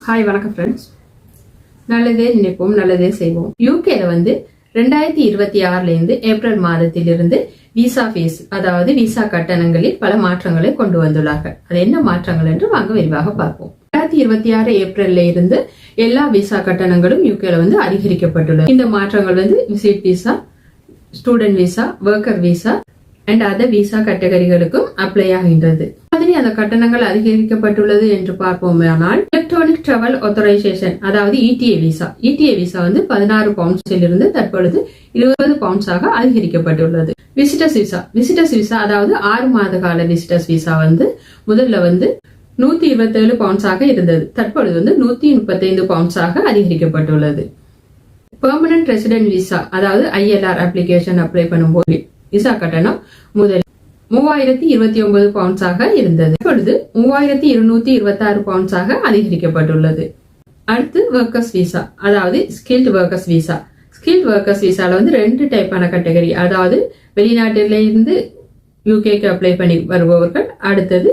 Hi வணக்கம் friends. நல்லதே நினைப்போம் நல்லதே செய்வோம். யூகேல 2026 ஏப்ரல் மாதத்திலிருந்து விசா ஃபீஸ் அதாவது விசா கட்டணங்களில் பல மாற்றங்களை கொண்டு வந்துள்ளார்கள். அது என்ன மாற்றங்கள் என்று வாங்க விரிவாக பார்ப்போம். 2026 ஏப்ரல்ல இருந்து எல்லா விசா கட்டணங்களும் யூகேல அதிகரிக்கப்பட்டுள்ளது. இந்த மாற்றங்கள் visit visa, student visa, worker visa and other visa கேட்டகரிகளுக்கும் அப்ளை ஆகின்றது. அந்த கட்டணங்கள் அதிகரிக்கப்பட்டுள்ளது என்று பார்ப்போமானால் எலக்ட்ரானிக் டிராவல் ஆத்தரைசேஷன் அதாவது இடிஏ விசா 16 பவுண்ட்ஸில் இருந்து தற்பொழுது 20 பவுண்ட்ஸாக அதிகரிக்கப்பட்டுள்ளது. விசிட்டர்ஸ் விசா அதாவது 6 மாத கால விசிட்டர்ஸ் விசா முதல்ல 127 பவுண்ட்ஸாக இருந்தது. தற்பொழுது 135 பவுண்ட்ஸாக அதிகரிக்கப்பட்டுள்ளது. பெர்மனன்ட் ரெசிடென்ட் விசா அதாவது ILR அப்ளிகேஷன் அப்ளை பண்ணும்போது விசா கட்டணம் முதல் 3029 பவுண்ட்ஸாக இருந்தது. இப்பொழுது 3226 பவுண்ட்ஸாக அதிகரிக்கப்பட்டுள்ளது. அடுத்து ஒர்க்கர்ஸ் விசா அதாவது skilled workers visa. Skilled workers விசால 2 டைப்பான கேட்டகரி, அதாவது வெளிநாட்டில இருந்து யூகேக்கு அப்ளை பண்ணி வருபவர்கள், அடுத்தது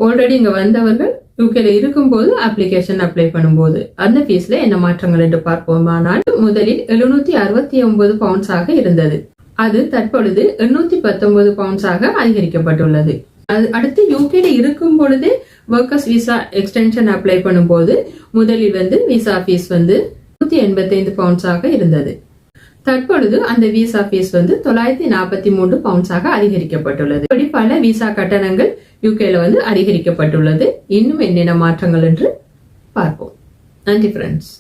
ஆல்ரெடி இங்க வந்தவர்கள் யூகேல இருக்கும்போது அப்ளிகேஷன் அப்ளை பண்ணும்போது அந்த ஃபீஸ்ல என்ன மாற்றங்கள் என்று பார்ப்போமானால் முதலில் 769 பவுண்ட்ஸாக இருந்தது. அது தற்பொழுது 819 பவுண்ட்ஸாக அதிகரிக்கப்பட்டுள்ளது. அடுத்து யூகேல இருக்கும் பொழுது ஒர்க்கர்ஸ் விசா எக்ஸ்டென்ஷன் அப்ளை பண்ணும்போது முதலில் விசா ஃபீஸ் 185 பவுண்ட்ஸாக இருந்தது. தற்பொழுது அந்த விசா ஃபீஸ் 943 பவுண்ட்ஸாக அதிகரிக்கப்பட்டுள்ளது. இப்படி பல விசா கட்டணங்கள் யூகேல அதிகரிக்கப்பட்டுள்ளது. இன்னும் என்னென்ன மாற்றங்கள் என்று பார்ப்போம். நன்றி ஃப்ரெண்ட்ஸ்.